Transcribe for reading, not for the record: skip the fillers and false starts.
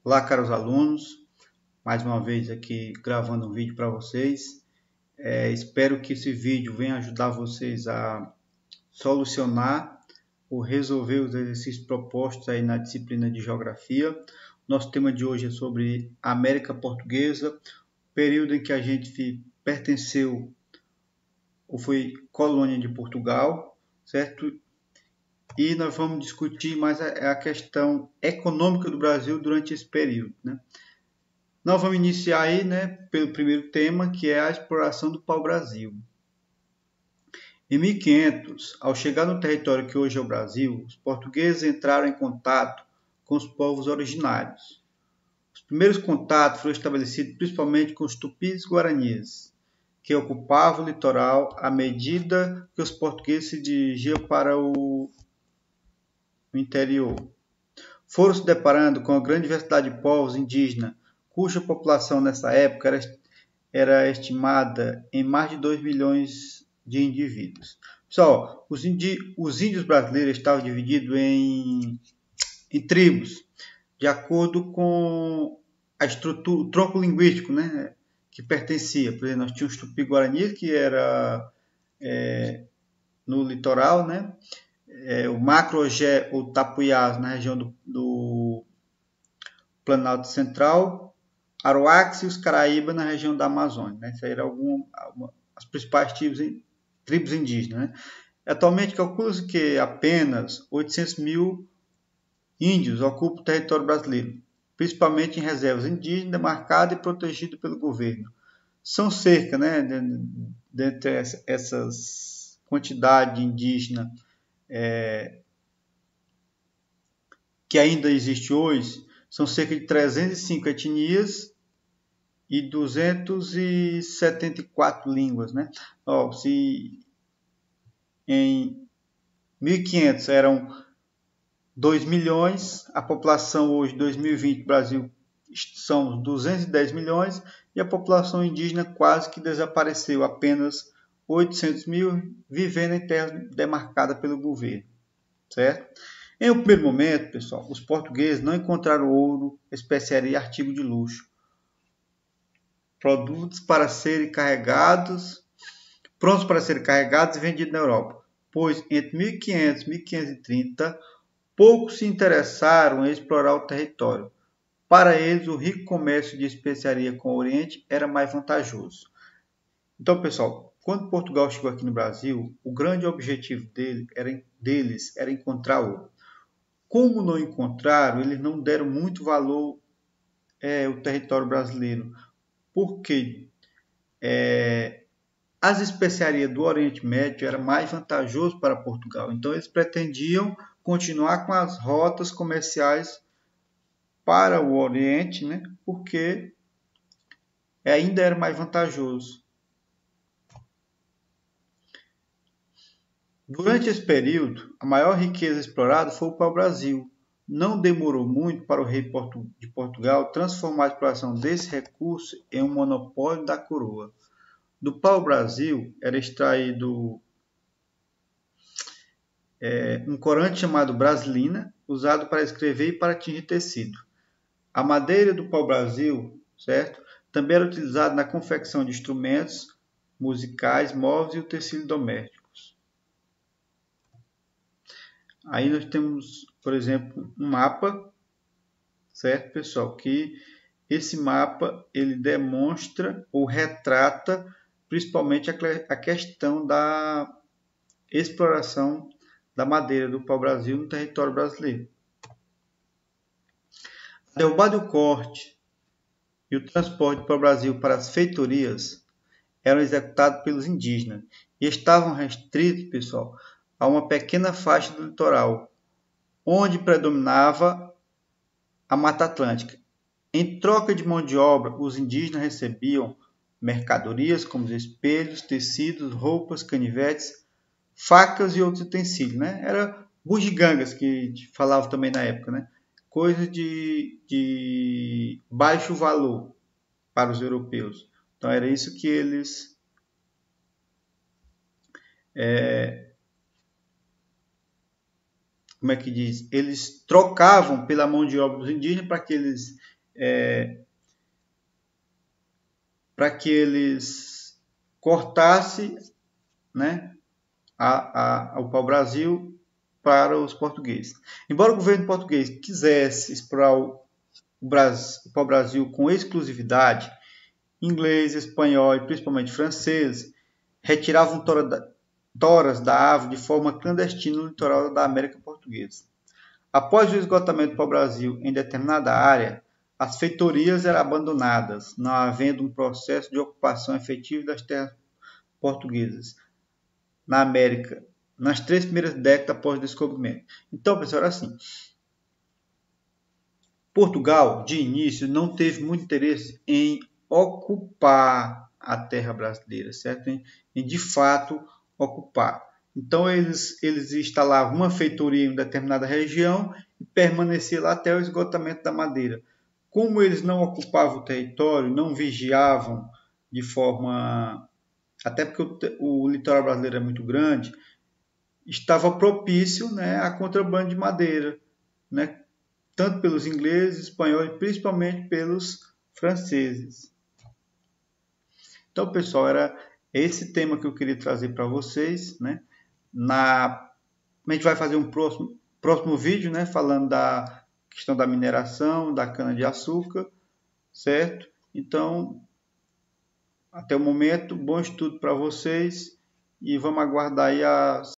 Olá, caros alunos, mais uma vez aqui gravando um vídeo para vocês. Espero que esse vídeo venha ajudar vocês a solucionar ou resolver os exercícios propostos aí na disciplina de Geografia. Nosso tema de hoje é sobre a América Portuguesa, período em que a gente pertenceu ou foi colônia de Portugal, certo? E nós vamos discutir mais a questão econômica do Brasil durante esse período, né? Nós vamos iniciar aí, né, pelo primeiro tema, que é a exploração do pau-brasil. Em 1500, ao chegar no território que hoje é o Brasil, os portugueses entraram em contato com os povos originários. Os primeiros contatos foram estabelecidos principalmente com os tupis guaranis, que ocupavam o litoral à medida que os portugueses se dirigiam para o interior. Foram se deparando com a grande diversidade de povos indígenas, cuja população nessa época era estimada em mais de 2 milhões de indivíduos. Pessoal, os índios brasileiros estavam divididos em tribos, de acordo com a estrutura, o tronco linguístico, né, que pertencia. Por exemplo, nós tínhamos os tupi-guaranis, que era no litoral, né? O Macro-Ogé ou Tapuiás, na região do Planalto Central, Aruax e os Caraíba na região da Amazônia. Né? Essas eram as principais tribos indígenas. Né? Atualmente calcula-se que apenas 800 mil índios ocupam o território brasileiro, principalmente em reservas indígenas demarcadas e protegidas pelo governo. São cerca, né, dentre essas quantidades indígenas que ainda existe hoje, são cerca de 305 etnias e 274 línguas, né? Se em 1500 eram 2 milhões, a população hoje, 2020, Brasil, são 210 milhões e a população indígena quase que desapareceu, apenas 800 mil vivendo em terras demarcadas pelo governo, certo? Em um primeiro momento, pessoal, os portugueses não encontraram ouro, especiaria e artigo de luxo, produtos para serem carregados, prontos para serem carregados e vendidos na Europa, pois entre 1500 e 1530 poucos se interessaram em explorar o território. Para eles, o rico comércio de especiaria com o Oriente era mais vantajoso. Então, pessoal, quando Portugal chegou aqui no Brasil, o grande objetivo deles era encontrar ouro. Como não encontraram, eles não deram muito valor ao território brasileiro, porque as especiarias do Oriente Médio eram mais vantajosas para Portugal. Então, eles pretendiam continuar com as rotas comerciais para o Oriente, né? Porque ainda era mais vantajoso. Durante esse período, a maior riqueza explorada foi o pau-brasil. Não demorou muito para o rei de Portugal transformar a exploração desse recurso em um monopólio da coroa. Do pau-brasil era extraído um corante chamado brasilina, usado para escrever e para tingir tecido. A madeira do pau-brasil, certo? Também era utilizada na confecção de instrumentos musicais, móveis e utensílios domésticos. Aí nós temos, por exemplo, um mapa, certo, pessoal? Que esse mapa ele demonstra ou retrata principalmente a questão da exploração da madeira do pau-brasil no território brasileiro. A derrubada e o corte e o transporte do pau-brasil para as feitorias eram executados pelos indígenas e estavam restritos, pessoal, a uma pequena faixa do litoral, onde predominava a Mata Atlântica. Em troca de mão de obra, os indígenas recebiam mercadorias como espelhos, tecidos, roupas, canivetes, facas e outros utensílios. Né? Era bugigangas, que falava também na época. Né? Coisa de baixo valor para os europeus. Então era isso que eles como é que diz? Eles trocavam pela mão de obra dos indígenas para que eles cortassem, né, o pau-brasil para os portugueses. Embora o governo português quisesse explorar o pau-brasil com exclusividade, inglês, espanhol e principalmente francês retiravam toras da ave de forma clandestina no litoral da América Portuguesa. Após o esgotamento do pau-brasil em determinada área, as feitorias eram abandonadas, não havendo um processo de ocupação efetiva das terras portuguesas na América nas 3 primeiras décadas após o descobrimento. Então, pessoal, era assim. Portugal, de início, não teve muito interesse em ocupar a terra brasileira, certo? Em de fato ocupar. Então eles instalavam uma feitoria em determinada região e permaneciam lá até o esgotamento da madeira. Como eles não ocupavam o território, não vigiavam de forma... Até porque o litoral brasileiro é muito grande, estava propício, né, a contrabando de madeira, né? Tanto pelos ingleses, espanhóis e principalmente pelos franceses. Então, pessoal, era esse tema que eu queria trazer para vocês, né? A gente vai fazer um próximo vídeo, né? Falando da questão da mineração, da cana-de-açúcar, certo? Então, até o momento, bom estudo para vocês e vamos aguardar aí